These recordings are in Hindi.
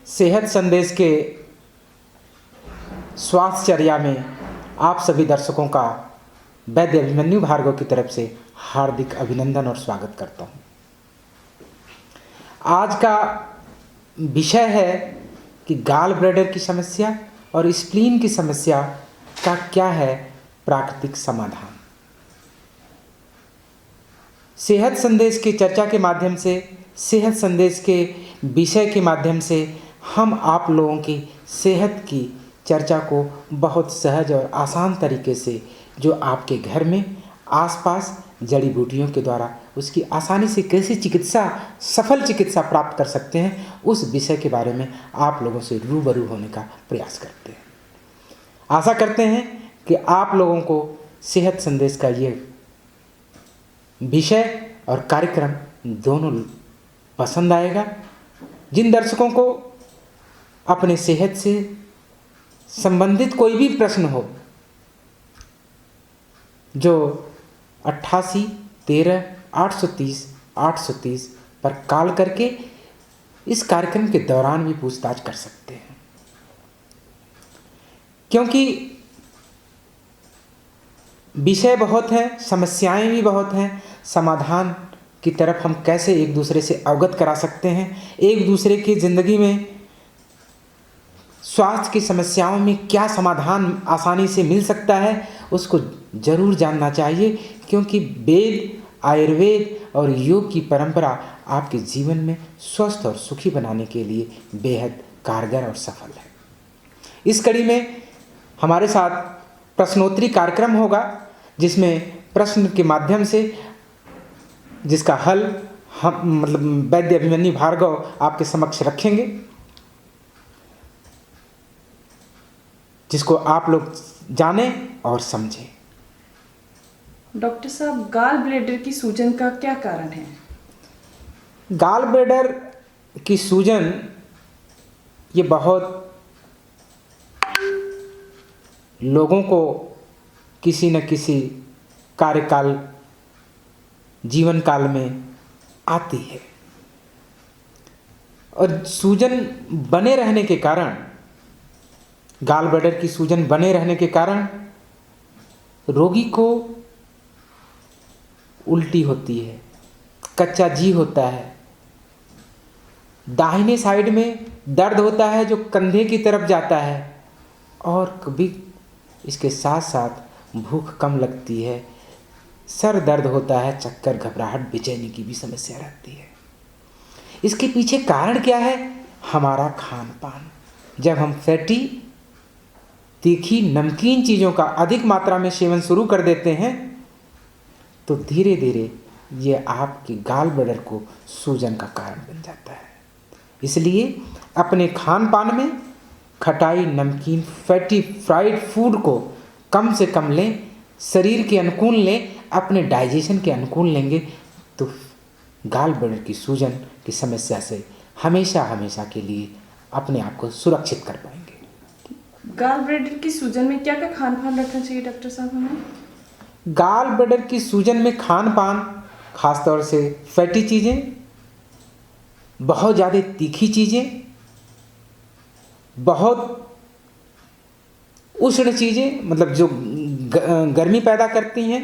सेहत संदेश के स्वास्थ्यचर्या में आप सभी दर्शकों का वैद्य अभिमन्यु भार्गव की तरफ से हार्दिक अभिनंदन और स्वागत करता हूँ। आज का विषय है कि गाल ब्लैडर की समस्या और स्प्लीन की समस्या का क्या है प्राकृतिक समाधान। सेहत संदेश की चर्चा के माध्यम से, सेहत संदेश के विषय के माध्यम से हम आप लोगों की सेहत की चर्चा को बहुत सहज और आसान तरीके से, जो आपके घर में आसपास जड़ी बूटियों के द्वारा उसकी आसानी से कैसे सफल चिकित्सा प्राप्त कर सकते हैं, उस विषय के बारे में आप लोगों से रूबरू होने का प्रयास करते हैं। आशा करते हैं कि आप लोगों को सेहत संदेश का ये विषय और कार्यक्रम दोनों पसंद आएगा। जिन दर्शकों को अपने सेहत से संबंधित कोई भी प्रश्न हो, जो 88 13 830 830 पर कॉल करके इस कार्यक्रम के दौरान भी पूछताछ कर सकते हैं, क्योंकि विषय बहुत हैं, समस्याएं भी बहुत हैं। समाधान की तरफ हम कैसे एक दूसरे से अवगत करा सकते हैं, एक दूसरे की ज़िंदगी में स्वास्थ्य की समस्याओं में क्या समाधान आसानी से मिल सकता है, उसको ज़रूर जानना चाहिए, क्योंकि वेद, आयुर्वेद और योग की परंपरा आपके जीवन में स्वस्थ और सुखी बनाने के लिए बेहद कारगर और सफल है। इस कड़ी में हमारे साथ प्रश्नोत्तरी कार्यक्रम होगा, जिसमें प्रश्न के माध्यम से जिसका हल हम वैद्य अभिमन्यु भार्गव आपके समक्ष रखेंगे, जिसको आप लोग जानें और समझें। डॉक्टर साहब, गाल ब्लैडर की सूजन का क्या कारण है? गाल ब्लैडर की सूजन ये बहुत लोगों को किसी न किसी कार्यकाल, जीवन काल में आती है, और सूजन बने रहने के कारण, गाल ब्लैडर की सूजन बने रहने के कारण रोगी को उल्टी होती है, कच्चा जी होता है, दाहिने साइड में दर्द होता है जो कंधे की तरफ जाता है, और कभी इसके साथ साथ भूख कम लगती है, सर दर्द होता है, चक्कर, घबराहट, बेचैनी की भी समस्या रहती है। इसके पीछे कारण क्या है? हमारा खान पान। जब हम फैटी, तीखी, नमकीन चीज़ों का अधिक मात्रा में सेवन शुरू कर देते हैं, तो धीरे धीरे ये आपके गाल ब्लैडर को सूजन का कारण बन जाता है। इसलिए अपने खान पान में खटाई, नमकीन, फैटी, फ्राइड फूड को कम से कम लें, शरीर के अनुकूल लें, अपने डाइजेशन के अनुकूल लेंगे तो गाल ब्लैडर की सूजन की समस्या से हमेशा हमेशा के लिए अपने आप को सुरक्षित कर पाएंगे। गाल ब्लैडर की सूजन में क्या क्या खान पान रखना चाहिए डॉक्टर साहब हमें? गाल ब्लैडर की सूजन में खान पान, खासतौर से फैटी चीज़ें, बहुत ज़्यादा तीखी चीज़ें, बहुत उष्ण चीज़ें, मतलब जो गर्मी पैदा करती हैं,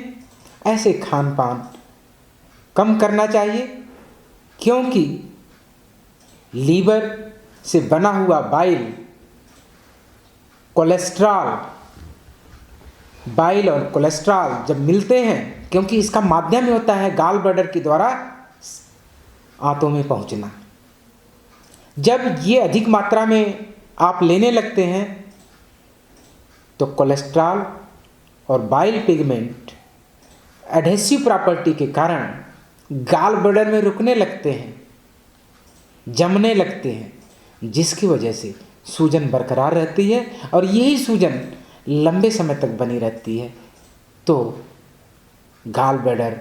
ऐसे खान पान कम करना चाहिए, क्योंकि लीवर से बना हुआ बाइल, कोलेस्ट्रॉल, बाइल और कोलेस्ट्रॉल जब मिलते हैं, क्योंकि इसका माध्यम ही होता है गाल ब्लैडर के द्वारा आंतों में पहुंचना। जब ये अधिक मात्रा में आप लेने लगते हैं तो कोलेस्ट्रॉल और बाइल पिगमेंट एडहेसिव प्रॉपर्टी के कारण गाल ब्लैडर में रुकने लगते हैं, जमने लगते हैं, जिसकी वजह से सूजन बरकरार रहती है, और यही सूजन लंबे समय तक बनी रहती है। तो गाल ब्लैडर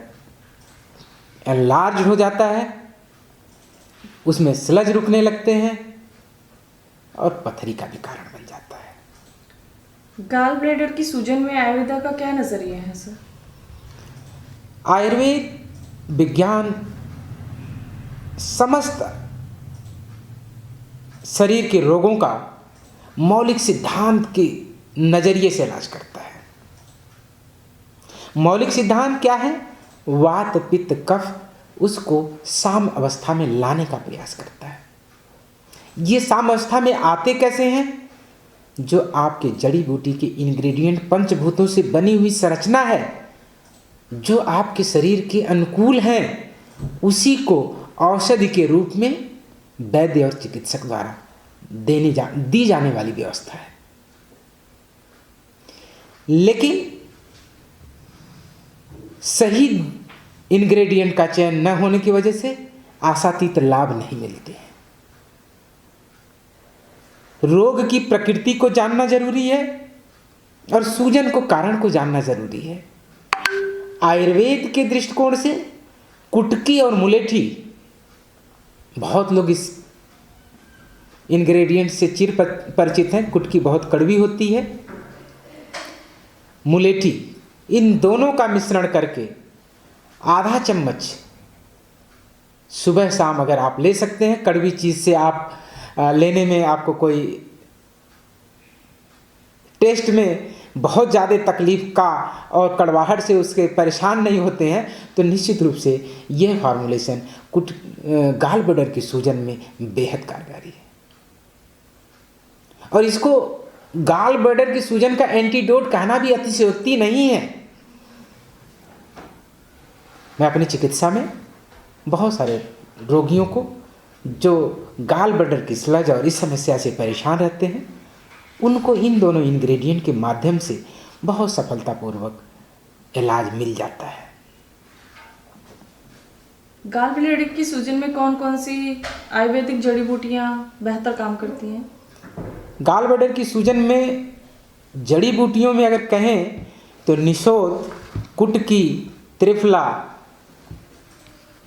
एनलार्ज हो जाता है, उसमें स्लज रुकने लगते हैं और पथरी का भी कारण बन जाता है। गाल ब्लैडर की सूजन में आयुर्वेद का क्या नजरिया है सर? आयुर्वेद विज्ञान समस्त शरीर के रोगों का मौलिक सिद्धांत के नज़रिए से इलाज करता है। मौलिक सिद्धांत क्या है? वात पित्त कफ उसको साम अवस्था में लाने का प्रयास करता है। ये साम अवस्था में आते कैसे हैं? जो आपके जड़ी बूटी के इंग्रेडिएंट पंचभूतों से बनी हुई संरचना है, जो आपके शरीर के अनुकूल हैं, उसी को औषधि के रूप में वैद्य और चिकित्सक द्वारा दी जाने वाली व्यवस्था है। लेकिन सही इंग्रेडिएंट का चयन न होने की वजह से आशातीत लाभ नहीं मिलते हैं। रोग की प्रकृति को जानना जरूरी है और सूजन को कारण को जानना जरूरी है। आयुर्वेद के दृष्टिकोण से कुटकी और मुलेठी, बहुत लोग इस इंग्रेडिएंट से चिर परिचित हैं। कुटकी बहुत कड़वी होती है, मुलेठी, इन दोनों का मिश्रण करके आधा चम्मच सुबह शाम अगर आप ले सकते हैं। कड़वी चीज़ से आप लेने में आपको कोई टेस्ट में बहुत ज़्यादा तकलीफ का और कड़वाहट से उसके परेशान नहीं होते हैं, तो निश्चित रूप से यह फार्मूलेशन गाल ब्लैडर की सूजन में बेहद कारगर है। और इसको गाल ब्लैडर की सूजन का एंटीडोट कहना भी अतिशयोक्ति नहीं है। मैं अपनी चिकित्सा में बहुत सारे रोगियों को जो गाल ब्लैडर की स्लज और इस समस्या से परेशान रहते हैं, उनको इन दोनों इंग्रेडिएंट के माध्यम से बहुत सफलतापूर्वक इलाज मिल जाता है। गाल ब्लैडर की सूजन में कौन कौन सी आयुर्वेदिक जड़ी बूटियां बेहतर काम करती हैं? गाल ब्लैडर की सूजन में जड़ी बूटियों में अगर कहें तो निशोध, कुटकी, त्रिफला,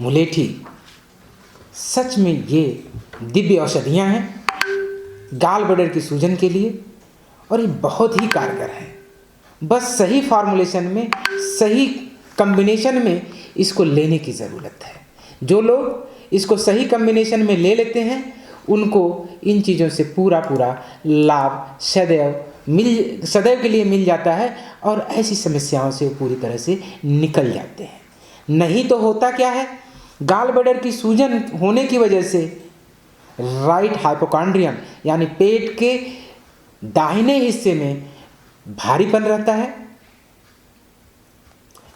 मुलेठी, सच में ये दिव्य औषधियाँ हैं गाल ब्लैडर की सूजन के लिए, और ये बहुत ही कारगर है। बस सही फार्मूलेशन में, सही कम्बिनेशन में इसको लेने की ज़रूरत है। जो लोग इसको सही कम्बिनेशन में ले लेते हैं, उनको इन चीज़ों से पूरा लाभ सदैव के लिए मिल जाता है और ऐसी समस्याओं से पूरी तरह से निकल जाते हैं। नहीं तो होता क्या है, गाल ब्लैडर की सूजन होने की वजह से राइट हाइपोकॉन्ड्रियम यानी पेट के दाहिने हिस्से में भारीपन रहता है,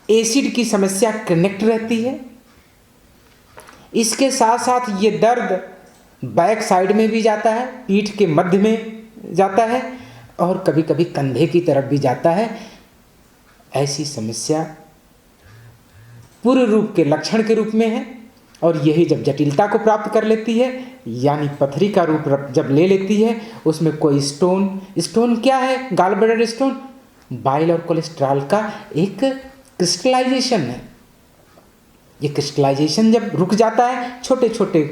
एसिड की समस्या कनेक्ट रहती है। इसके साथ साथ ये दर्द बैक साइड में भी जाता है, पीठ के मध्य में जाता है और कभी कभी कंधे की तरफ भी जाता है। ऐसी समस्या पूर्व रूप के लक्षण के रूप में है और यही जब जटिलता को प्राप्त कर लेती है, यानी पथरी का रूप जब ले लेती है, उसमें कोई स्टोन क्या है? गाल ब्लैडर स्टोन बाइल और कोलेस्ट्रॉल का एक क्रिस्टलाइजेशन है। ये क्रिस्टलाइजेशन जब रुक जाता है, छोटे छोटे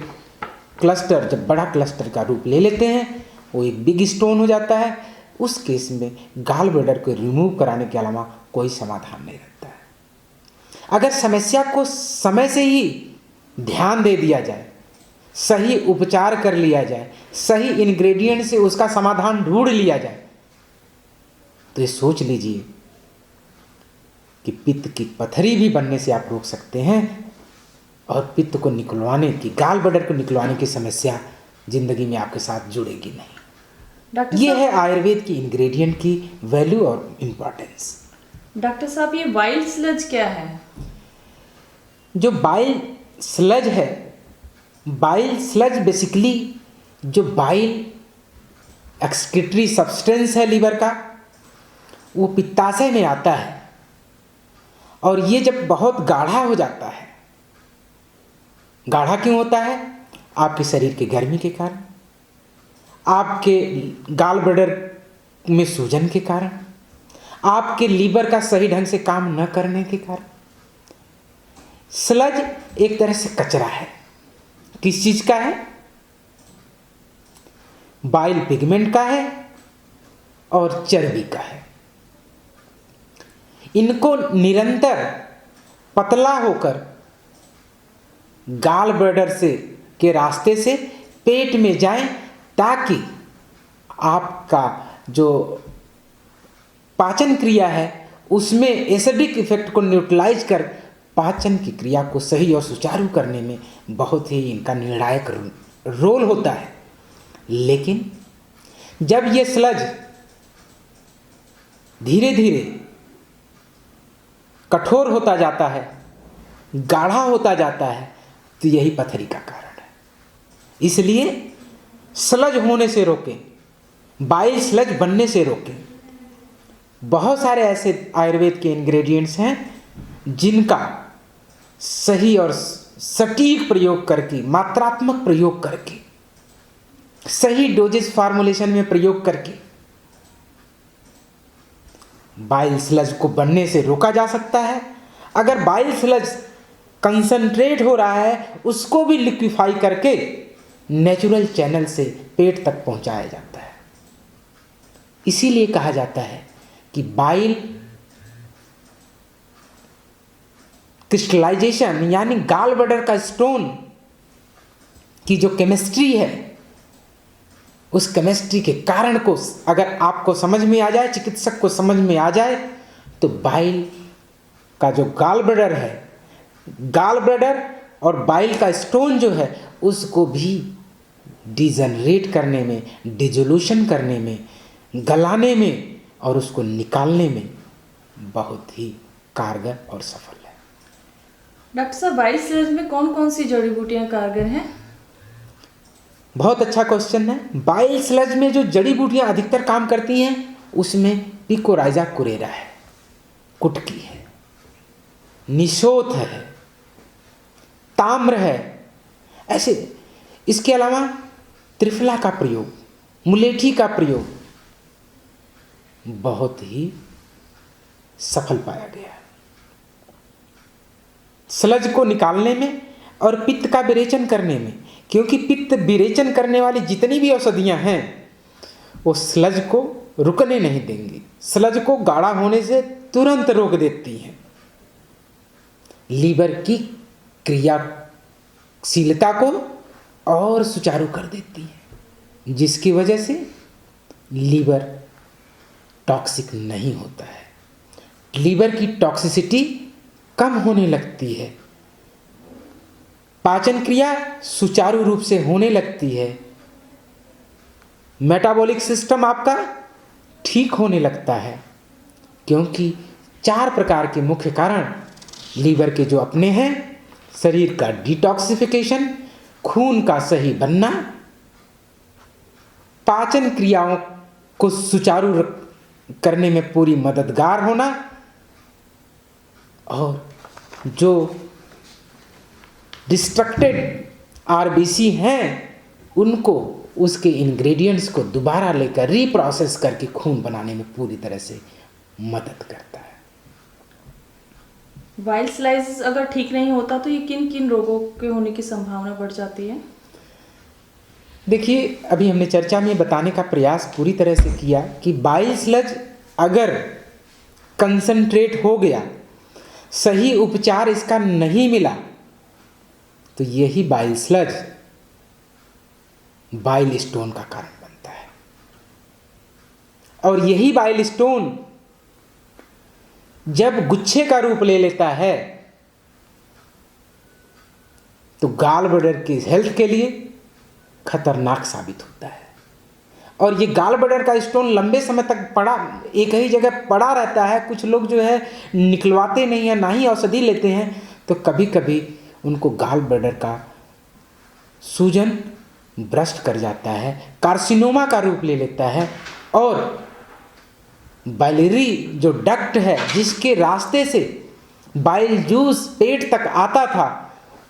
क्लस्टर जब बड़ा क्लस्टर का रूप ले लेते हैं, वो एक बिग स्टोन हो जाता है। उस केस में गाल ब्लैडर को रिमूव कराने के अलावा कोई समाधान नहीं रहता है। अगर समस्या को समय से ही ध्यान दे दिया जाए, सही उपचार कर लिया जाए, सही इंग्रेडिएंट से उसका समाधान ढूंढ लिया जाए, तो ये सोच लीजिए कि पित्त की पथरी भी बनने से आप रोक सकते हैं और पित्त को निकलवाने की, गाल ब्लैडर को निकलवाने की समस्या जिंदगी में आपके साथ जुड़ेगी नहीं। ये है आयुर्वेद की इंग्रेडिएंट की वैल्यू और इम्पोर्टेंस। डॉक्टर साहब, ये बाइल स्लज क्या है? जो बाइल स्लज है, बाइल स्लज बेसिकली जो बाइल एक्सक्रीटरी सब्सटेंस है लीवर का, वो पित्ताशय में आता है और ये जब बहुत गाढ़ा हो जाता है, गाढ़ा क्यों होता है? आपके शरीर के गर्मी के कारण, आपके गाल ब्लैडर में सूजन के कारण, आपके लीवर का सही ढंग से काम न करने के कारण। स्लज एक तरह से कचरा है। किस चीज का है? बाइल पिगमेंट का है और चर्बी का है। इनको निरंतर पतला होकर गाल ब्लैडर से के रास्ते से पेट में जाएं, ताकि आपका जो पाचन क्रिया है उसमें एसिडिक इफेक्ट को न्यूट्रलाइज कर पाचन की क्रिया को सही और सुचारू करने में बहुत ही इनका निर्णायक रोल होता है। लेकिन जब ये स्लज धीरे धीरे कठोर होता जाता है, गाढ़ा होता जाता है, तो यही पथरी का कारण है। इसलिए स्लज होने से रोकें, बाइल स्लज बनने से रोकें। बहुत सारे ऐसे आयुर्वेद के इंग्रेडिएंट्स हैं जिनका सही और सटीक प्रयोग करके, मात्रात्मक प्रयोग करके, सही डोजेस फार्मूलेशन में प्रयोग करके बाइल स्लज को बनने से रोका जा सकता है। अगर बाइल स्लज कंसंट्रेट हो रहा है उसको भी लिक्विफाई करके नेचुरल चैनल से पेट तक पहुंचाया जाता है। इसीलिए कहा जाता है कि बाइल क्रिस्टलाइजेशन यानी गाल ब्लैडर का स्टोन की जो केमिस्ट्री है, उस केमिस्ट्री के कारण को अगर आपको समझ में आ जाए, चिकित्सक को समझ में आ जाए, तो बाइल का जो गाल ब्लैडर है, गाल ब्लैडर और बाइल का स्टोन जो है उसको भी डिजनरेट करने में, डिजोल्यूशन करने में, गलाने में और उसको निकालने में बहुत ही कारगर और सफल है। डॉक्टर साहब, बाइल स्लज में कौन कौन सी जड़ी बूटियां कारगर हैं? बहुत अच्छा क्वेश्चन है। बाइल स्लज में जो जड़ी बूटियां अधिकतर काम करती हैं उसमें पिकोराइजा कुरेरा है, कुटकी है, निशोथ है, ताम्र है, ऐसे। इसके अलावा त्रिफला का प्रयोग, मुलेठी का प्रयोग बहुत ही सफल पाया गया है स्लज को निकालने में और पित्त का विरेचन करने में। क्योंकि पित्त विरेचन करने वाली जितनी भी औषधियां हैं वो स्लज को रुकने नहीं देंगी, स्लज को गाढ़ा होने से तुरंत रोक देती हैं, लीवर की क्रियाशीलता को और सुचारू कर देती है, जिसकी वजह से लीवर टॉक्सिक नहीं होता है, लीवर की टॉक्सिसिटी कम होने लगती है, पाचन क्रिया सुचारू रूप से होने लगती है, मेटाबॉलिक सिस्टम आपका ठीक होने लगता है। क्योंकि 4 प्रकार के मुख्य कारण लीवर के जो अपने हैं: शरीर का डिटॉक्सिफिकेशन, खून का सही बनना, पाचन क्रियाओं को सुचारू करने में पूरी मददगार होना, और जो डिस्ट्रक्टेड आरबीसी हैं उनको उसके इंग्रेडिएंट्स को दोबारा लेकर रीप्रोसेस करके खून बनाने में पूरी तरह से मदद करता है। बाइल स्लाइस अगर ठीक नहीं होता तो ये किन किन रोगों के होने की संभावना बढ़ जाती है? देखिए, अभी हमने चर्चा में बताने का प्रयास पूरी तरह से किया कि बाइल स्लज अगर कंसंट्रेट हो गया, सही उपचार इसका नहीं मिला, तो यही बाइल स्लज बाइल स्टोन का कारण बनता है। और यही बाइल स्टोन जब गुच्छे का रूप ले लेता है तो गाल ब्लैडर की हेल्थ के लिए खतरनाक साबित होता है। और ये गाल ब्लैडर का स्टोन लंबे समय तक पड़ा, एक ही जगह पड़ा रहता है। कुछ लोग जो है निकलवाते नहीं है, ना ही औषधि लेते हैं, तो कभी कभी उनको गाल ब्लैडर का सूजन ब्रस्ट कर जाता है, कार्सिनोमा का रूप ले लेता है, और बाइलरी जो डक्ट है जिसके रास्ते से बाइल जूस पेट तक आता था,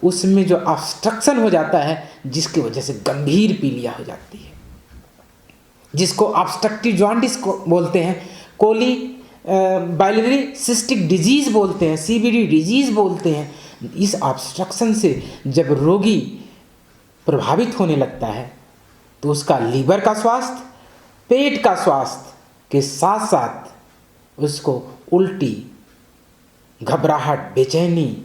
उसमें जो ऑब्स्ट्रक्शन हो जाता है, जिसकी वजह से गंभीर पीलिया हो जाती है, जिसको ऑब्स्ट्रक्टिव जॉन्डिस बोलते हैं, कोली बाइलरी सिस्टिक डिजीज बोलते हैं, सीबीडी डिजीज बोलते हैं। इस ऑब्स्ट्रक्शन से जब रोगी प्रभावित होने लगता है तो उसका लीवर का स्वास्थ्य, पेट का स्वास्थ्य के साथ साथ उसको उल्टी, घबराहट, बेचैनी,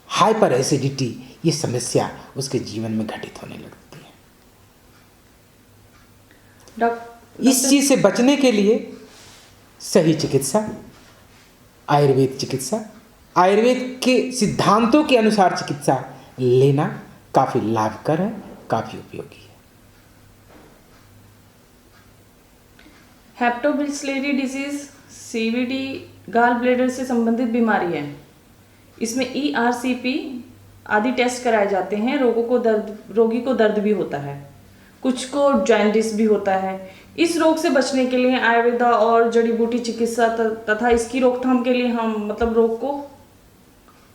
हाइपर एसिडिटी, ये समस्या उसके जीवन में घटित होने लगती है। इस चीज़ से बचने के लिए सही चिकित्सा, आयुर्वेद चिकित्सा, आयुर्वेद के सिद्धांतों के अनुसार चिकित्सा लेना काफ़ी लाभकर है, काफ़ी उपयोगी है। हेप्टोबिस्लेरी डिजीज सीवीडी गाल ब्लैडर से संबंधित बीमारी है। इसमें ERCP आदि टेस्ट कराए जाते हैं। रोगी को दर्द भी होता है, कुछ को जॉन्डिस भी होता है। इस रोग से बचने के लिए आयुर्वेदा और जड़ी बूटी चिकित्सा तथा इसकी रोकथाम के लिए हम मतलब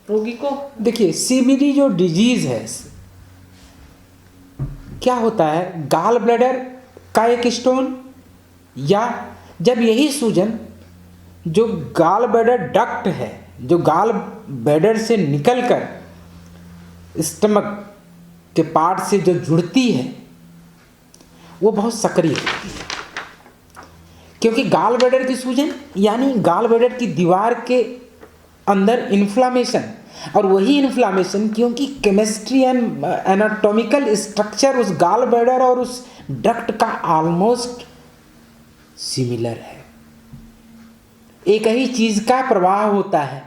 रोगी को देखिए, CBD जो डिजीज है, क्या होता है, गाल ब्लैडर का एक स्टोन या जब यही सूजन जो गाल ब्लैडर डक्ट है, जो गाल ब्लैडर से निकलकर स्टमक के पार्ट से जो जुड़ती है, वो बहुत सक्रिय होती है। क्योंकि गाल ब्लैडर की सूजन यानी गाल ब्लैडर की दीवार के अंदर इन्फ्लामेशन, और वही इन्फ्लामेशन क्योंकि केमिस्ट्री एंड एनाटॉमिकल स्ट्रक्चर उस गाल ब्लैडर और उस डक्ट का ऑलमोस्ट सिमिलर है। एक ही चीज का प्रवाह होता है,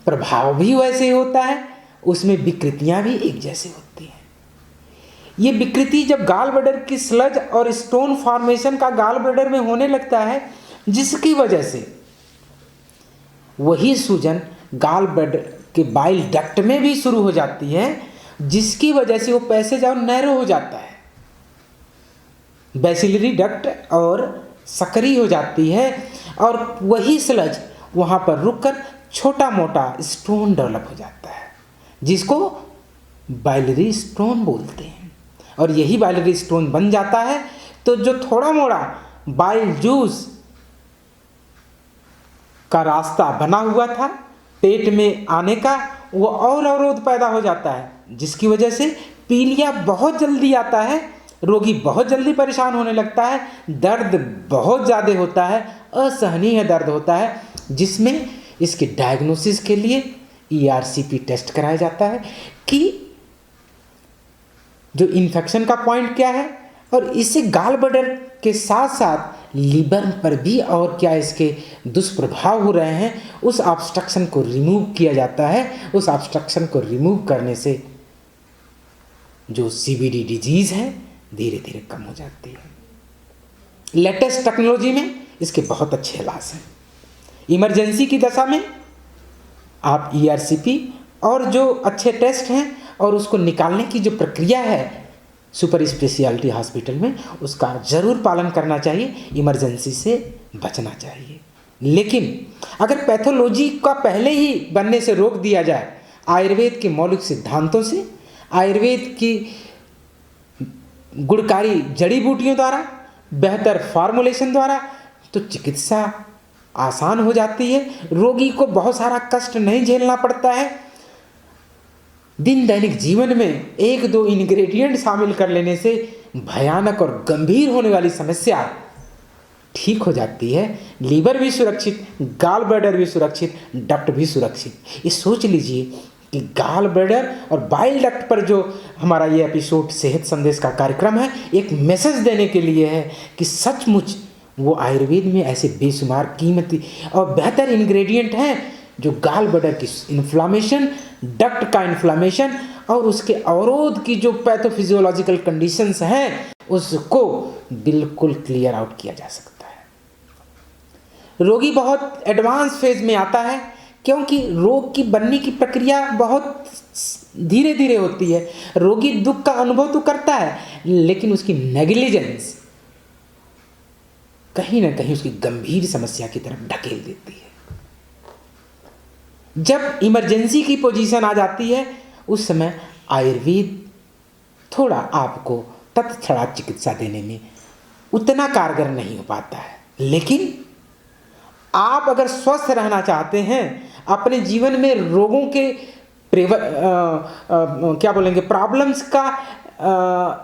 प्रभाव भी वैसे होता है, उसमें विकृतियां भी एक जैसे होती हैं। ये विकृति जब गाल ब्लैडर की स्लज और स्टोन फॉर्मेशन का गाल ब्लैडर में होने लगता है, जिसकी वजह से वही सूजन गाल ब्लैडर के बाइल डक्ट में भी शुरू हो जाती है, जिसकी वजह से वो पैसेज और नैरो हो जाता है, बैसिलरी डक्ट और सक्रिय हो जाती है, और वही स्लज वहाँ पर रुककर छोटा मोटा स्टोन डेवलप हो जाता है, जिसको बाइलरी स्टोन बोलते हैं। और यही बाइलरी स्टोन बन जाता है तो जो थोड़ा मोड़ा बाइल जूस का रास्ता बना हुआ था पेट में आने का, वो और अवरोध पैदा हो जाता है, जिसकी वजह से पीलिया बहुत जल्दी आता है, रोगी बहुत जल्दी परेशान होने लगता है, दर्द बहुत ज़्यादा होता है, असहनीय दर्द होता है, जिसमें इसके डायग्नोसिस के लिए ERCP टेस्ट कराया जाता है कि जो इन्फेक्शन का पॉइंट क्या है, और इससे गाल ब्लैडर के साथ साथ लीवर पर भी और क्या इसके दुष्प्रभाव हो रहे हैं, उस ऑब्स्ट्रक्शन को रिमूव किया जाता है। उस ऑब्स्ट्रक्शन को रिमूव करने से जो CBD डिजीज है धीरे धीरे कम हो जाती है। लेटेस्ट टेक्नोलॉजी में इसके बहुत अच्छे इलाज हैं। इमरजेंसी की दशा में आप ERCP और जो अच्छे टेस्ट हैं और उसको निकालने की जो प्रक्रिया है सुपर स्पेशलिटी हॉस्पिटल में, उसका ज़रूर पालन करना चाहिए, इमरजेंसी से बचना चाहिए। लेकिन अगर पैथोलॉजी का पहले ही बनने से रोक दिया जाए आयुर्वेद के मौलिक सिद्धांतों से, आयुर्वेद की गुणकारी जड़ी बूटियों द्वारा, बेहतर फार्मूलेशन द्वारा, तो चिकित्सा आसान हो जाती है, रोगी को बहुत सारा कष्ट नहीं झेलना पड़ता है। दिन दैनिक जीवन में एक दो इंग्रेडिएंट शामिल कर लेने से भयानक और गंभीर होने वाली समस्या ठीक हो जाती है। लीवर भी सुरक्षित, गाल ब्लैडर भी सुरक्षित, डक्ट भी सुरक्षित। ये सोच लीजिए कि गाल ब्लैडर और बाइल डक्ट पर जो हमारा ये एपिसोड सेहत संदेश का कार्यक्रम है, एक मैसेज देने के लिए है कि सचमुच वो आयुर्वेद में ऐसे बेशुमार कीमती और बेहतर इंग्रेडिएंट हैं जो गाल ब्लैडर की इन्फ्लामेशन, डक्ट का इन्फ्लामेशन और उसके अवरोध की जो पैथोफिजियोलॉजिकल कंडीशंस हैं उसको बिल्कुल क्लियर आउट किया जा सकता है। रोगी बहुत एडवांस फेज में आता है क्योंकि रोग की बनने की प्रक्रिया बहुत धीरे धीरे होती है। रोगी दुख का अनुभव तो करता है, लेकिन उसकी नेग्लिजेंस कहीं ना कहीं उसकी गंभीर समस्या की तरफ ढकेल देती है। जब इमरजेंसी की पोजीशन आ जाती है, उस समय आयुर्वेद थोड़ा आपको तत्क्षणात चिकित्सा देने में उतना कारगर नहीं हो पाता है। लेकिन आप अगर स्वस्थ रहना चाहते हैं, अपने जीवन में रोगों के प्रॉब्लम्स का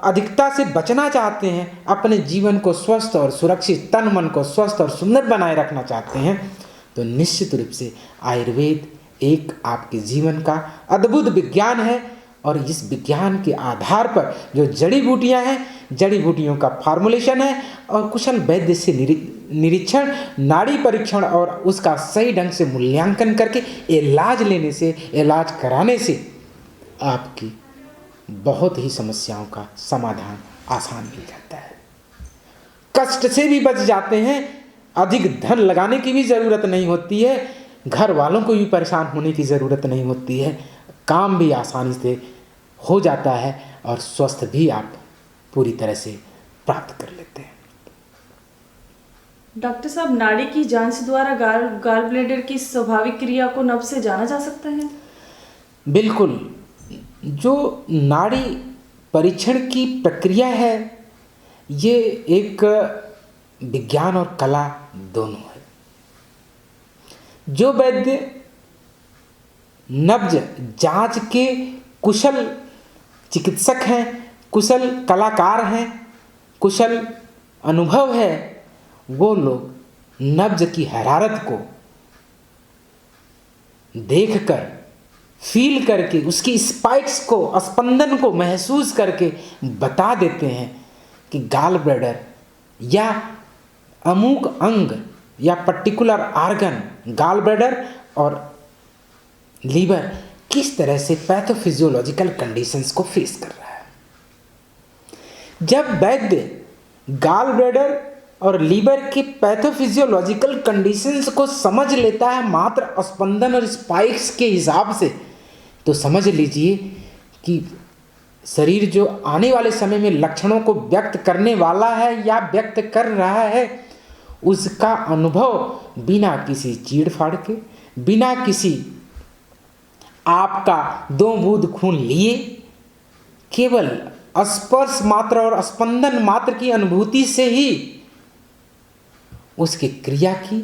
अधिकता से बचना चाहते हैं, अपने जीवन को स्वस्थ और सुरक्षित, तन मन को स्वस्थ और सुंदर बनाए रखना चाहते हैं, तो निश्चित रूप से आयुर्वेद एक आपके जीवन का अद्भुत विज्ञान है। और इस विज्ञान के आधार पर जो जड़ी बूटियां हैं जड़ी बूटियों का फार्मूलेशन है और कुशल वैद्य से निरीक्षण, नाड़ी परीक्षण और उसका सही ढंग से मूल्यांकन करके इलाज लेने से, इलाज कराने से आपकी बहुत ही समस्याओं का समाधान आसान मिल जाता है। कष्ट से भी बच जाते हैं, अधिक धन लगाने की भी ज़रूरत नहीं होती है, घर वालों को भी परेशान होने की ज़रूरत नहीं होती है, काम भी आसानी से हो जाता है और स्वस्थ भी आप पूरी तरह से प्राप्त कर लेते हैं। डॉक्टर साहब, नाड़ी की जांच द्वारा गाल ब्लैडर की स्वाभाविक क्रिया को नब्ज से जाना जा सकता है? बिल्कुल। जो नाड़ी परीक्षण की प्रक्रिया है, ये एक विज्ञान और कला दोनों है। जो वैद्य नब्ज जांच के कुशल चिकित्सक हैं, कुशल कलाकार हैं, कुशल अनुभव है, वो लोग नब्ज की हरारत को देखकर, फील करके, उसकी स्पाइक्स को, स्पंदन को महसूस करके बता देते हैं कि गाल ब्लैडर या अमुक अंग या पर्टिकुलर आर्गन, गाल ब्लैडर और लीवर किस तरह से पैथोफिजियोलॉजिकल कंडीशंस को फेस कर रहा है। जब वैद्य गाल ब्लैडर और लीवर के पैथोफिजियोलॉजिकल कंडीशंस को समझ लेता है मात्र स्पंदन और स्पाइक्स के हिसाब से, तो समझ लीजिए कि शरीर जो आने वाले समय में लक्षणों को व्यक्त करने वाला है या व्यक्त कर रहा है, उसका अनुभव बिना किसी चीड़-फाड़ के, बिना किसी आपका 2 बूंद खून लिए, केवल स्पर्श मात्र और स्पंदन मात्र की अनुभूति से ही उसकी क्रिया की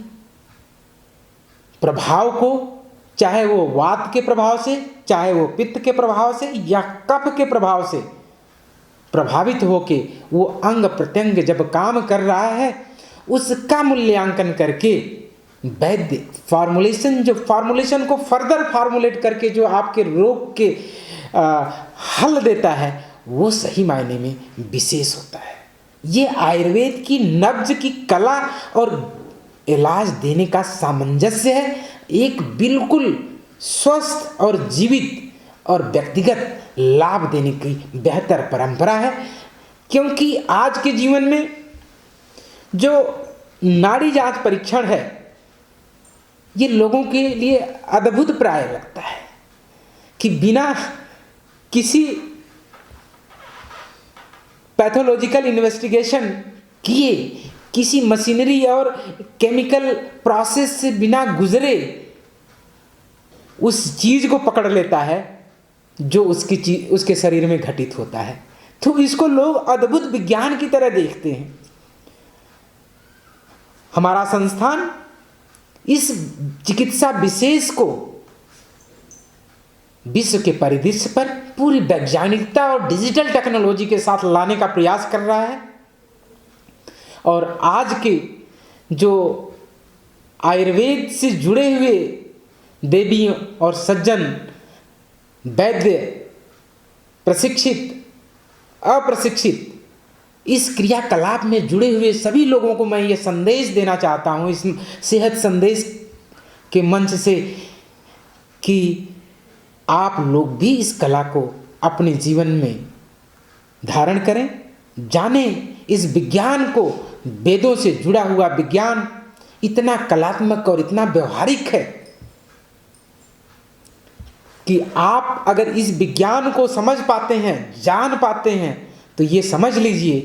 प्रभाव को, चाहे वो वात के प्रभाव से, चाहे वो पित्त के प्रभाव से या कफ के प्रभाव से प्रभावित होके वो अंग प्रत्यंग जब काम कर रहा है, उसका मूल्यांकन करके वैद्य फार्मूलेशन को फर्दर फार्मूलेट करके जो आपके रोग के हल देता है, वो सही मायने में विशेष होता है। ये आयुर्वेद की नब्ज की कला और इलाज देने का सामंजस्य है, एक बिल्कुल स्वस्थ और जीवित और व्यक्तिगत लाभ देने की बेहतर परंपरा है। क्योंकि आज के जीवन में जो नाड़ी जांच परीक्षण है, ये लोगों के लिए अद्भुत प्राय लगता है कि बिना किसी पैथोलॉजिकल इन्वेस्टिगेशन किए, किसी मशीनरी और केमिकल प्रोसेस से बिना गुजरे उस चीज को पकड़ लेता है जो उसके शरीर में घटित होता है। तो इसको लोग अद्भुत विज्ञान की तरह देखते हैं। हमारा संस्थान इस चिकित्सा विशेष को विश्व के परिदृश्य पर पूरी वैज्ञानिकता और डिजिटल टेक्नोलॉजी के साथ लाने का प्रयास कर रहा है। और आज के जो आयुर्वेद से जुड़े हुए देवी और सज्जन, वैद्य, प्रशिक्षित, अप्रशिक्षित, इस क्रियाकलाप में जुड़े हुए सभी लोगों को मैं ये संदेश देना चाहता हूँ इस सेहत संदेश के मंच से कि आप लोग भी इस कला को अपने जीवन में धारण करें, जानें इस विज्ञान को। वेदों से जुड़ा हुआ विज्ञान इतना कलात्मक और इतना व्यवहारिक है कि आप अगर इस विज्ञान को समझ पाते हैं, जान पाते हैं, तो ये समझ लीजिए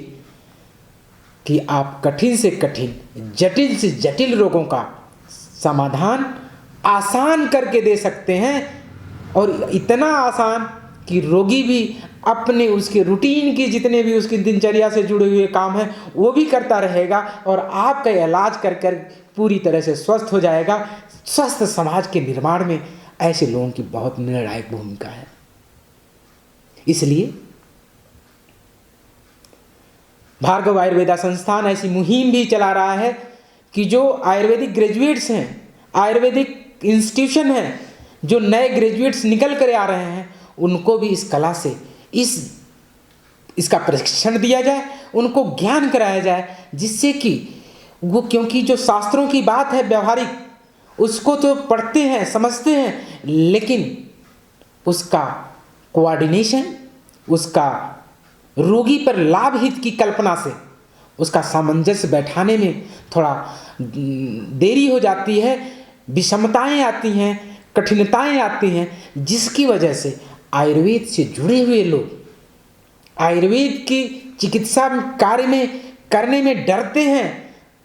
कि आप कठिन से कठिन, जटिल से जटिल रोगों का समाधान आसान करके दे सकते हैं। और इतना आसान कि रोगी भी अपने उसके रूटीन की जितने भी उसकी दिनचर्या से जुड़े हुए काम हैं वो भी करता रहेगा और आपका इलाज कर कर पूरी तरह से स्वस्थ हो जाएगा। स्वस्थ समाज के निर्माण में ऐसे लोगों की बहुत निर्णायक भूमिका है। इसलिए भार्गव आयुर्वेदा संस्थान ऐसी मुहिम भी चला रहा है कि जो आयुर्वेदिक ग्रेजुएट्स हैं, आयुर्वेदिक इंस्टीट्यूशन हैं, जो नए ग्रेजुएट्स निकल कर आ रहे हैं, उनको भी इस कला से, इस इसका प्रशिक्षण दिया जाए, उनको ज्ञान कराया जाए, जिससे कि वो, क्योंकि जो शास्त्रों की बात है व्यवहारिक उसको तो पढ़ते हैं समझते हैं, लेकिन उसका कोऑर्डिनेशन, उसका रोगी पर लाभ हित की कल्पना से उसका सामंजस्य बैठाने में थोड़ा देरी हो जाती है, विषमताएं आती हैं, कठिनताएं आती हैं, जिसकी वजह से आयुर्वेद से जुड़े हुए लोग आयुर्वेद की चिकित्सा कार्य में करने में डरते हैं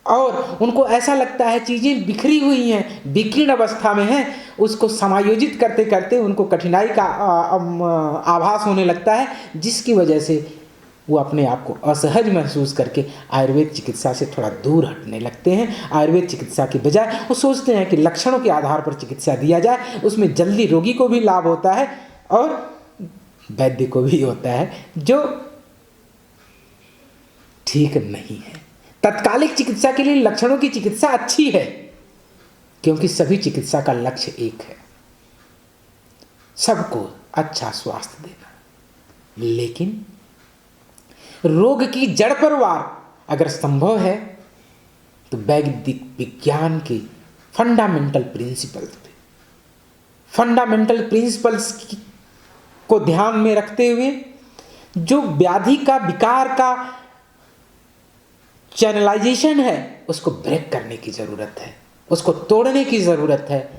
और उनको ऐसा लगता है चीज़ें बिखरी हुई हैं, विकीर्ण अवस्था में हैं, उसको समायोजित करते करते उनको कठिनाई का आभास होने लगता है, जिसकी वजह से वो अपने आप को असहज महसूस करके आयुर्वेद चिकित्सा से थोड़ा दूर हटने लगते हैं। आयुर्वेद चिकित्सा की बजाय वो सोचते हैं कि लक्षणों के आधार पर चिकित्सा दिया जाए, उसमें जल्दी रोगी को भी लाभ होता है और वैद्य को भी होता है, जो ठीक नहीं है। तत्कालिक चिकित्सा के लिए लक्षणों की चिकित्सा अच्छी है, क्योंकि सभी चिकित्सा का लक्ष्य एक है, सबको अच्छा स्वास्थ्य देना। लेकिन रोग की जड़ पर वार अगर संभव है तो वैदिक विज्ञान के फंडामेंटल प्रिंसिपल्स को ध्यान में रखते हुए जो व्याधि का विकार का चैनलाइजेशन है उसको ब्रेक करने की ज़रूरत है, उसको तोड़ने की ज़रूरत है,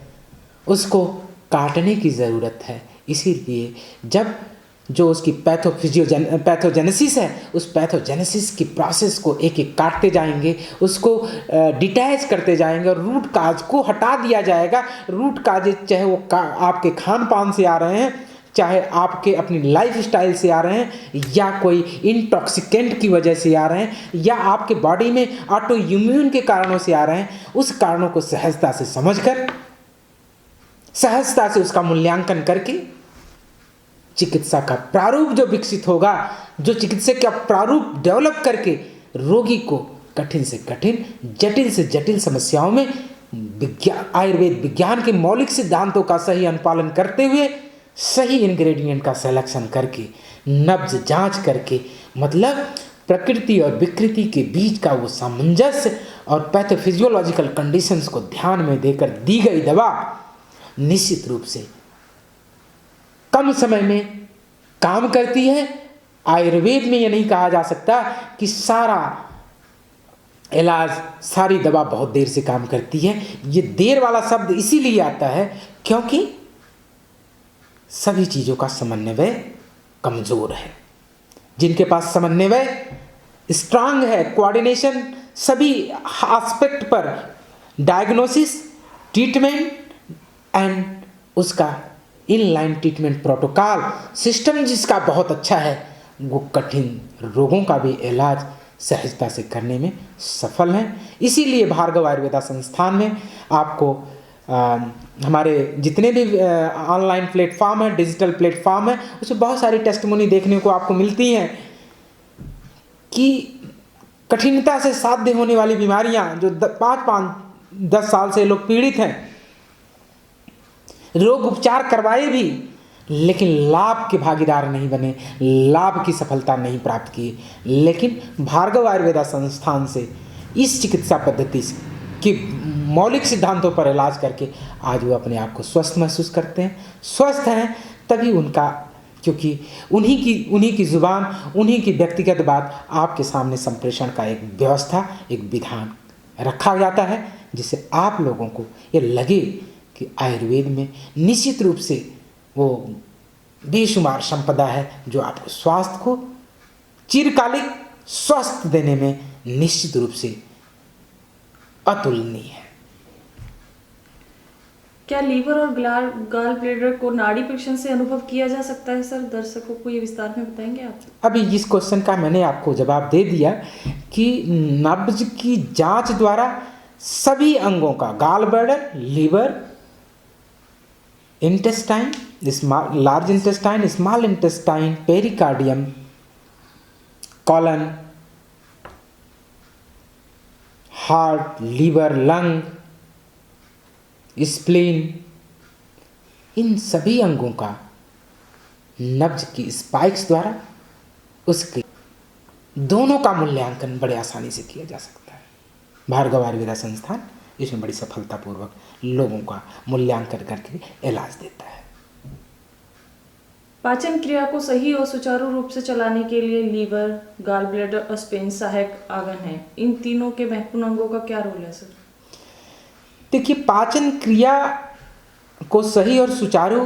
उसको काटने की ज़रूरत है। इसीलिए जब जो उसकी पैथोजेनेसिस है, उस पैथोजेनेसिस की प्रोसेस को एक एक काटते जाएंगे, उसको डिटैच करते जाएंगे और रूट काज को हटा दिया जाएगा। रूट काज चाहे वो आपके खान पान से आ रहे हैं, चाहे आपके अपनी लाइफ स्टाइल से आ रहे हैं, या कोई इंटॉक्सिकेंट की वजह से आ रहे हैं, या आपके बॉडी में ऑटो इम्यून के कारणों से आ रहे हैं, उस कारणों को सहजता से समझकर, सहजता से उसका मूल्यांकन करके चिकित्सा का प्रारूप जो विकसित होगा, जो चिकित्सा का प्रारूप डेवलप करके रोगी को कठिन से कठिन, जटिल से जटिल समस्याओं में आयुर्वेद विज्ञान के मौलिक सिद्धांतों का सही अनुपालन करते हुए, सही इंग्रेडिएंट का सिलेक्शन करके, नब्ज जांच करके, मतलब प्रकृति और विकृति के बीच का वो सामंजस्य और पैथोफिजियोलॉजिकल कंडीशंस को ध्यान में देकर दी गई दवा निश्चित रूप से कम समय में काम करती है। आयुर्वेद में यह नहीं कहा जा सकता कि सारा इलाज, सारी दवा बहुत देर से काम करती है। ये देर वाला शब्द इसीलिए आता है क्योंकि सभी चीज़ों का समन्वय कमज़ोर है। जिनके पास समन्वय स्ट्रांग है, कोऑर्डिनेशन सभी एस्पेक्ट पर, डायग्नोसिस, ट्रीटमेंट एंड उसका इनलाइन ट्रीटमेंट प्रोटोकॉल सिस्टम जिसका बहुत अच्छा है, वो कठिन रोगों का भी इलाज सहजता से करने में सफल हैं। इसीलिए भार्गव आयुर्वेदा संस्थान में आपको हमारे जितने भी ऑनलाइन प्लेटफॉर्म है, डिजिटल प्लेटफॉर्म है, उसमें बहुत सारी टेस्टिमोनी देखने को आपको मिलती हैं कि कठिनता से साध्य होने वाली बीमारियां जो 5-10 साल से लोग पीड़ित हैं, रोग उपचार करवाए भी लेकिन लाभ के भागीदार नहीं बने, लाभ की सफलता नहीं प्राप्त की, लेकिन भार्गव आयुर्वेदा संस्थान से इस चिकित्सा पद्धति के मौलिक सिद्धांतों पर इलाज करके आज वो अपने आप को स्वस्थ महसूस करते हैं। स्वस्थ हैं तभी उनका, क्योंकि उन्हीं की ज़ुबान, उन्हीं की व्यक्तिगत बात आपके सामने संप्रेषण का एक व्यवस्था, एक विधान रखा जाता है, जिससे आप लोगों को ये लगे कि आयुर्वेद में निश्चित रूप से वो बेशुमार संपदा है जो आपको स्वास्थ्य को चिरकालिक स्वस्थ देने में निश्चित रूप से अतुलनीय है। क्या लीवर और गाल ब्लैडर को नाड़ी परीक्षण से अनुभव किया जा सकता है सर? दर्शकों को ये विस्तार में बताएंगे आप? अभी इस क्वेश्चन का मैंने आपको जवाब दे दिया कि नब्ज की जांच द्वारा सभी अंगों का, gall bladder, liver, intestine, large intestine, small intestine, pericardium, colon, heart, liver, lung, spleen, इन सभी अंगों का नब्ज की स्पाइक्स द्वारा उसके दोनों का मूल्यांकन बड़े आसानी से किया जा सकता है। भार्गव आयुर्वेदा संस्थान इसमें बड़ी सफलतापूर्वक लोगों का मूल्यांकन करके इलाज देता है। पाचन क्रिया को सही और सुचारू रूप से चलाने के लिए लीवर, गॉल ब्लैडर और स्प्लेन सहायक आंगन हैं। इन तीनों के महत्वपूर्ण अंगों का क्या रोल है सर? देखिए, पाचन क्रिया को सही और सुचारू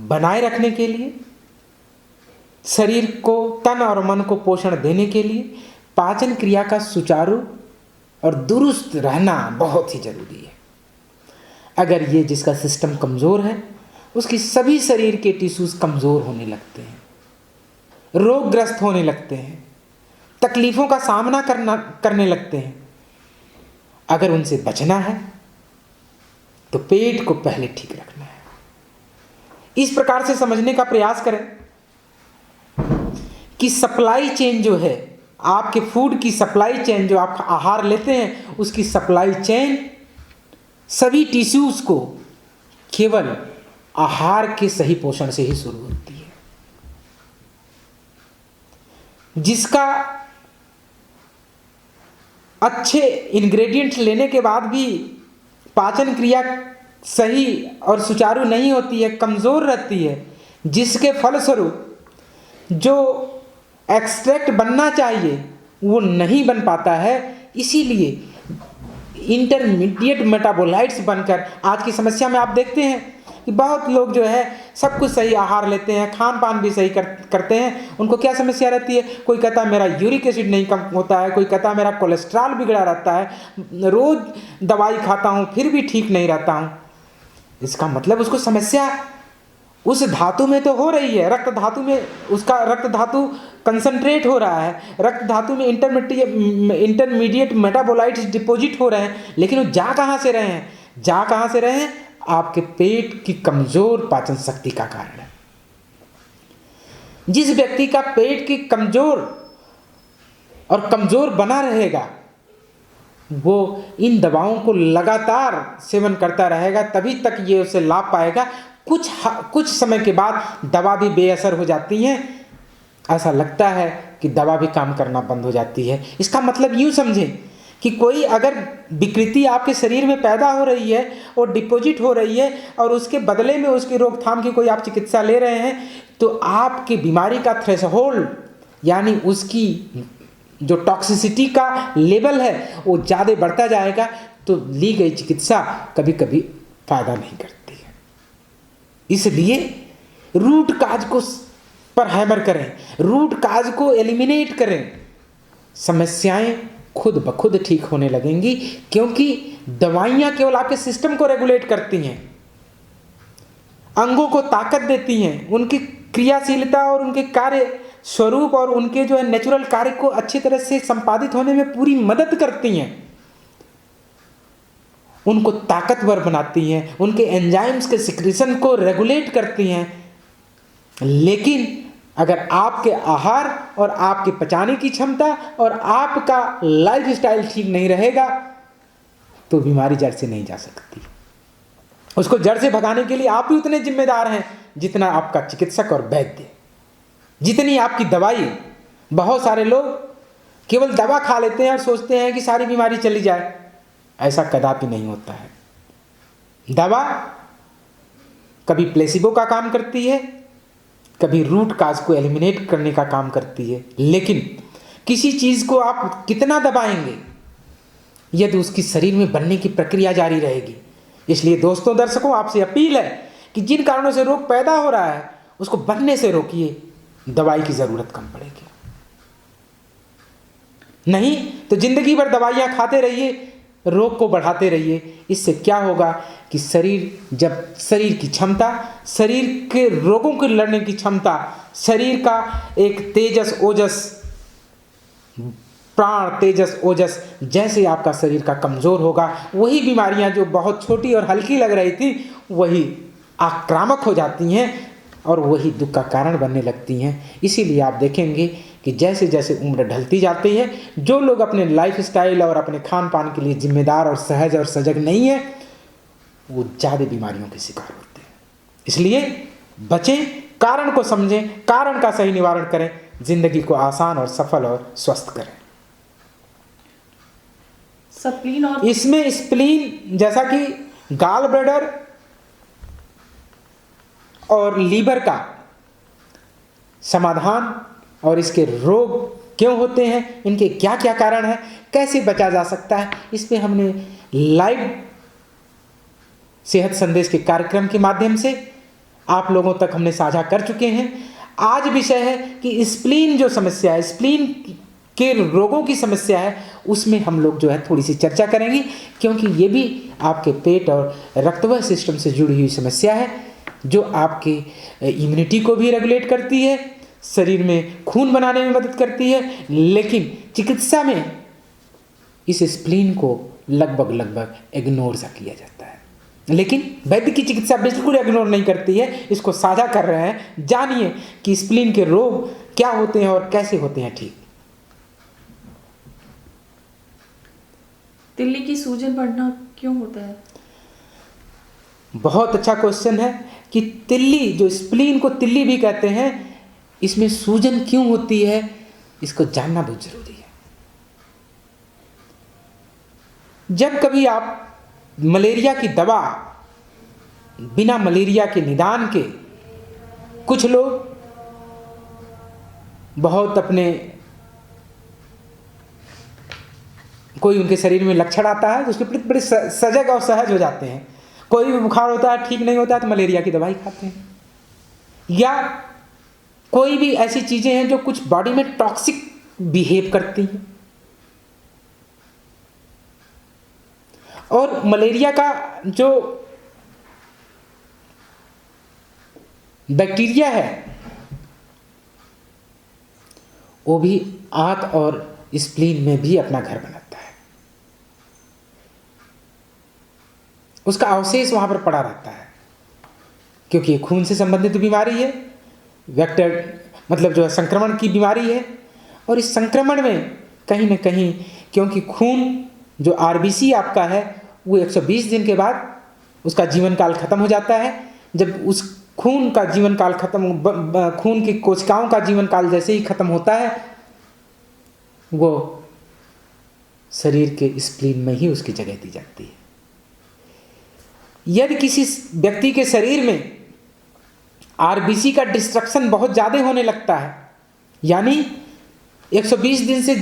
बनाए रखने के लिए, शरीर को, तन और मन को पोषण देने के लिए पाचन क्रिया का सुचारू और दुरुस्त रहना बहुत ही जरूरी है। अगर ये जिसका सिस्टम कमज़ोर है उसकी सभी शरीर के टिश्यूज कमज़ोर होने लगते हैं, रोगग्रस्त होने लगते हैं, तकलीफ़ों का सामना करने लगते हैं। अगर उनसे बचना है तो पेट को पहले ठीक रखना है। इस प्रकार से समझने का प्रयास करें कि सप्लाई चेन जो है, आपके फूड की सप्लाई चेन, जो आप आहार लेते हैं उसकी सप्लाई चेन सभी टिश्यूज को केवल आहार के सही पोषण से ही शुरू होती है। जिसका अच्छे इंग्रेडिएंट्स लेने के बाद भी पाचन क्रिया सही और सुचारू नहीं होती है, कमज़ोर रहती है, जिसके फलस्वरूप जो एक्सट्रैक्ट बनना चाहिए वो नहीं बन पाता है। इसीलिए इंटरमीडिएट मेटाबोलाइट्स बनकर आज की समस्या में आप देखते हैं कि बहुत लोग जो है सब कुछ सही आहार लेते हैं, खान पान भी सही करते हैं, उनको क्या समस्या रहती है? कोई कहता है मेरा यूरिक एसिड नहीं कम होता है, कोई कहता है मेरा कोलेस्ट्रॉल बिगड़ा रहता है, रोज़ दवाई खाता हूँ फिर भी ठीक नहीं रहता हूँ। इसका मतलब उसको समस्या उस धातु में तो हो रही है, रक्त धातु में उसका रक्त धातु कंसंट्रेट हो रहा है, रक्त धातु में इंटरमीडिएट मेटाबोलाइट्स डिपॉजिट हो रहे हैं, लेकिन वो जा कहाँ से रहे हैं? जा कहाँ से रहे हैं? आपके पेट की कमजोर पाचन शक्ति का कारण है। जिस व्यक्ति का पेट की कमजोर और कमजोर बना रहेगा वो इन दवाओं को लगातार सेवन करता रहेगा, तभी तक ये उसे लाभ पाएगा। कुछ समय के बाद दवा भी बेअसर हो जाती है, ऐसा लगता है कि दवा भी काम करना बंद हो जाती है। इसका मतलब यूँ समझें कि कोई अगर विकृति आपके शरीर में पैदा हो रही है और डिपॉजिट हो रही है और उसके बदले में उसकी रोकथाम की कोई आप चिकित्सा ले रहे हैं, तो आपकी बीमारी का थ्रेशहोल्ड यानी उसकी जो टॉक्सिसिटी का लेवल है वो ज़्यादा बढ़ता जाएगा, तो ली गई चिकित्सा कभी कभी फायदा नहीं करती है। इसलिए रूट काज को पर हैमर करें, रूट काज को एलिमिनेट करें, समस्याएं खुद ब खुद ठीक होने लगेंगी, क्योंकि दवाइयां केवल आपके सिस्टम को रेगुलेट करती हैं, अंगों को ताकत देती हैं, उनकी क्रियाशीलता और उनके कार्य स्वरूप और उनके जो है नेचुरल कार्य को अच्छी तरह से संपादित होने में पूरी मदद करती हैं, उनको ताकतवर बनाती हैं, उनके एंजाइम्स के सिक्रीशन को रेगुलेट करती हैं। लेकिन अगर आपके आहार और आपके पचाने की क्षमता और आपका लाइफस्टाइल ठीक नहीं रहेगा तो बीमारी जड़ से नहीं जा सकती। उसको जड़ से भगाने के लिए आप भी उतने जिम्मेदार हैं जितना आपका चिकित्सक और वैद्य, जितनी आपकी दवाई। बहुत सारे लोग केवल दवा खा लेते हैं और सोचते हैं कि सारी बीमारी चली जाए, ऐसा कदापि नहीं होता है। दवा कभी प्लेसिबो का काम करती है, कभी रूट काज को एलिमिनेट करने का काम करती है, लेकिन किसी चीज़ को आप कितना दबाएंगे यदि उसकी शरीर में बनने की प्रक्रिया जारी रहेगी। इसलिए दोस्तों, दर्शकों, आपसे अपील है कि जिन कारणों से रोग पैदा हो रहा है उसको बनने से रोकिए, दवाई की ज़रूरत कम पड़ेगी। नहीं तो जिंदगी भर दवाइयाँ खाते रहिए, रोग को बढ़ाते रहिए। इससे क्या होगा कि जब शरीर की क्षमता, शरीर के रोगों को लड़ने की क्षमता, शरीर का एक तेजस ओजस, प्राण तेजस ओजस जैसे आपका शरीर का कमज़ोर होगा, वही बीमारियां जो बहुत छोटी और हल्की लग रही थी वही आक्रामक हो जाती हैं और वही दुख का कारण बनने लगती हैं। इसीलिए आप देखेंगे कि जैसे जैसे उम्र ढलती जाती है, जो लोग अपने लाइफस्टाइल और अपने खान पान के लिए जिम्मेदार और सहज और सजग नहीं है वो ज़्यादा बीमारियों के शिकार होते हैं। इसलिए बचें, कारण को समझें, कारण का सही निवारण करें, जिंदगी को आसान और सफल और स्वस्थ करें। स्प्लीन और इसमें स्प्लीन जैसा कि गाल ब्लैडर और लीवर का समाधान और इसके रोग क्यों होते हैं, इनके क्या क्या कारण हैं, कैसे बचा जा सकता है, इस पे हमने लाइव सेहत संदेश के कार्यक्रम के माध्यम से आप लोगों तक हमने साझा कर चुके हैं। आज विषय है कि स्प्लीन जो समस्या है, स्प्लीन के रोगों की समस्या है, उसमें हम लोग जो है थोड़ी सी चर्चा करेंगे, क्योंकि ये भी आपके पेट और रक्तवाह सिस्टम से जुड़ी हुई समस्या है जो आपके इम्यूनिटी को भी रेगुलेट करती है, शरीर में खून बनाने में मदद करती है। लेकिन चिकित्सा में इस स्प्लीन को लगभग इग्नोर सा किया जाता है, लेकिन वैद्य की चिकित्सा बिल्कुल इग्नोर नहीं करती है, इसको साझा कर रहे हैं। जानिए कि स्प्लीन के रोग क्या होते हैं और कैसे होते हैं ठीक। तिल्ली की सूजन बढ़ना क्यों होता है? बहुत अच्छा क्वेश्चन है कि तिल्ली, जो स्प्लीन को तिल्ली भी कहते हैं, इसमें सूजन क्यों होती है, इसको जानना बहुत जरूरी है। जब कभी आप मलेरिया की दवा बिना मलेरिया के निदान के, कुछ लोग बहुत अपने कोई उनके शरीर में लक्षण आता है तो उसके प्रति बड़े सजग और सहज हो जाते हैं। कोई भी बुखार होता है, ठीक नहीं होता है तो मलेरिया की दवाई खाते हैं, या कोई भी ऐसी चीजें हैं जो कुछ बॉडी में टॉक्सिक बिहेव करती हैं। और मलेरिया का जो बैक्टीरिया है वो भी आंत और स्प्लीन में भी अपना घर बनाता है, उसका अवशेष वहां पर पड़ा रहता है, क्योंकि ये खून से संबंधित बीमारी है, वेक्टर मतलब जो है संक्रमण की बीमारी है। और इस संक्रमण में कहीं ना कहीं, क्योंकि खून जो आरबीसी आपका है वो 120 दिन के बाद उसका जीवन काल खत्म हो जाता है। जब उस खून का जीवन काल खत्म, खून की कोशिकाओं का जीवन काल जैसे ही खत्म होता है, वो शरीर के स्प्लीन में ही उसकी जगह दी जाती है। यदि किसी व्यक्ति के शरीर में आरबीसी का डिस्ट्रक्शन बहुत ज़्यादा होने लगता है, यानी 120 दिन से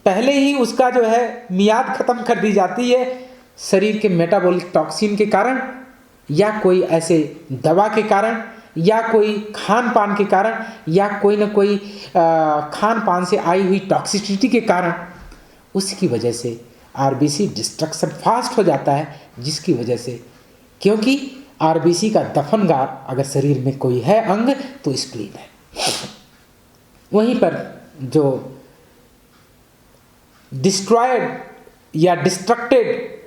पहले ही उसका जो है मियाद खत्म कर दी जाती है शरीर के मेटाबॉलिक टॉक्सिन के कारण, या कोई ऐसे दवा के कारण, या कोई खान पान के कारण, या कोई ना कोई खान पान से आई हुई टॉक्सिसिटी के कारण, उसकी वजह से आरबीसी डिस्ट्रक्शन फास्ट हो जाता है। जिसकी वजह से, क्योंकि आरबीसी का दफनगार अगर शरीर में कोई है अंग तो स्प्लीन है, वहीं पर जो डिस्ट्रॉयड या डिस्ट्रक्टेड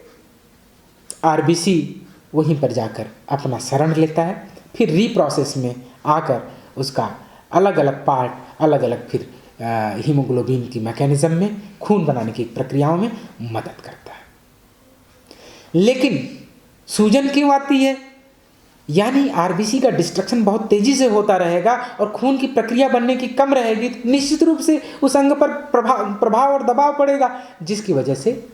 आरबीसी वहीं पर जाकर अपना शरण लेता है, फिर रीप्रोसेस में आकर उसका अलग अलग पार्ट, अलग अलग फिर हीमोग्लोबिन की मैकेनिज्म में, खून बनाने की प्रक्रियाओं में मदद करता है। लेकिन सूजन क्यों आती है? यानी आरबीसी का डिस्ट्रक्शन बहुत तेजी से होता रहेगा और खून की प्रक्रिया बनने की कम रहेगी, तो निश्चित रूप से उस अंग पर प्रभाव और दबाव पड़ेगा, जिसकी वजह से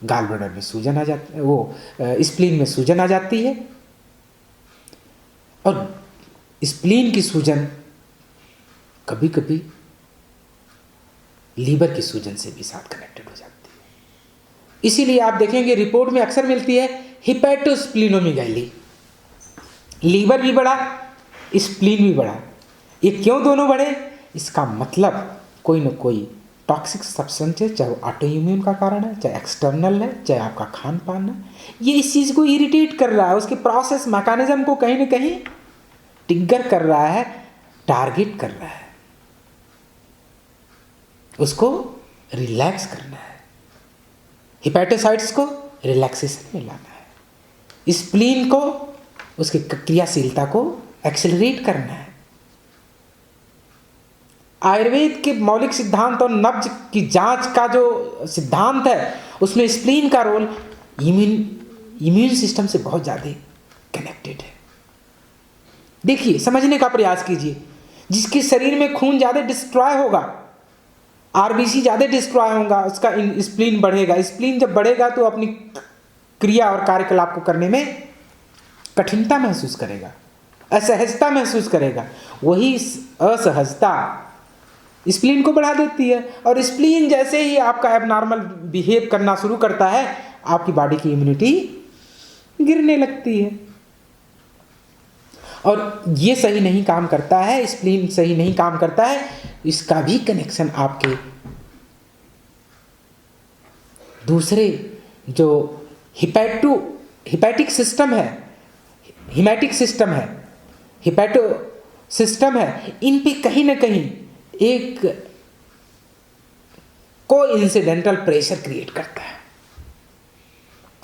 गाल ब्लैडर में सूजन आ जाती है, वो स्प्लीन में सूजन आ जाती है। और स्प्लीन की सूजन कभी कभी लीवर की सूजन से भी साथ कनेक्टेड हो जाती है। इसीलिए आप देखेंगे रिपोर्ट में अक्सर मिलती है हिपैटोस्प्लीनोमेगाली, लीवर भी बढ़ा, स्प्लीन भी बढ़ा। ये क्यों दोनों बढ़े? इसका मतलब कोई ना कोई टॉक्सिक सब्सटेंस है, चाहे वो ऑटो इम्यून का कारण है, चाहे एक्सटर्नल है, चाहे आपका खान पान है, ये इस चीज़ को इरिटेट कर रहा है, उसके प्रोसेस मैकेनिज्म को कहीं ना कहीं ट्रिगर कर रहा है, टारगेट कर रहा है, उसको रिलैक्स करना है, हिपैटोसाइट्स को रिलैक्सेशन में लाना है, स्प्लीन को उसकी क्रियाशीलता को एक्सेलरेट करना है। आयुर्वेद के मौलिक सिद्धांत और नब्ज की जांच का जो सिद्धांत है उसमें स्प्लीन का रोल इम्यून सिस्टम से बहुत ज़्यादा कनेक्टेड है। देखिए, समझने का प्रयास कीजिए। जिसके शरीर में खून ज़्यादा डिस्ट्रॉय होगा, आरबीसी ज़्यादा डिस्ट्रॉय होगा, उसका स्प्लीन बढ़ेगा। स्प्लीन जब बढ़ेगा तो अपनी क्रिया और कार्यकलाप को करने में कठिनता महसूस करेगा, असहजता महसूस करेगा। वही असहजता स्प्लीन को बढ़ा देती है, और स्प्लीन जैसे ही आपका एबनॉर्मल बिहेव करना शुरू करता है, आपकी बॉडी की इम्यूनिटी गिरने लगती है। और ये सही नहीं काम करता है, स्प्लीन सही नहीं काम करता है। इसका भी कनेक्शन आपके दूसरे जो हिपैटिक सिस्टम है, हिमैटिक सिस्टम है, हिपैटो सिस्टम है, इन पे कहीं ना कहीं एक कोइंसिडेंटल प्रेशर क्रिएट करता है।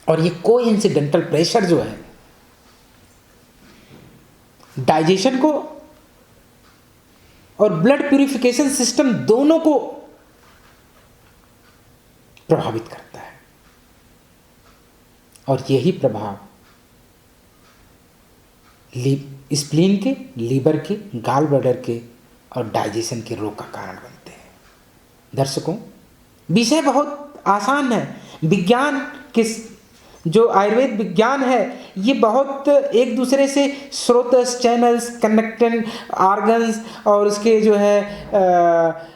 और ये कोइंसिडेंटल प्रेशर जो है डाइजेशन को और ब्लड प्यूरिफिकेशन सिस्टम दोनों को प्रभावित करता है। और यही प्रभाव स्प्लीन के, लीवर के, गॉल ब्लैडर के और डाइजेशन के रोग का कारण बनते हैं। दर्शकों, विषय बहुत आसान है। विज्ञान के जो आयुर्वेद विज्ञान है, ये बहुत एक दूसरे से स्रोतस, चैनल्स, कनेक्टेड ऑर्गन्स और उसके जो है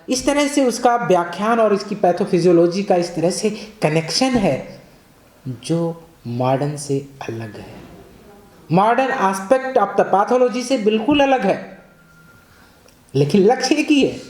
इस तरह से उसका व्याख्यान और इसकी पैथोफिजियोलॉजी का इस तरह से कनेक्शन है जो मॉडर्न से अलग है। Modern aspect of the pathology से बिल्कुल अलग है, लेकिन लक्ष्य एक ही है।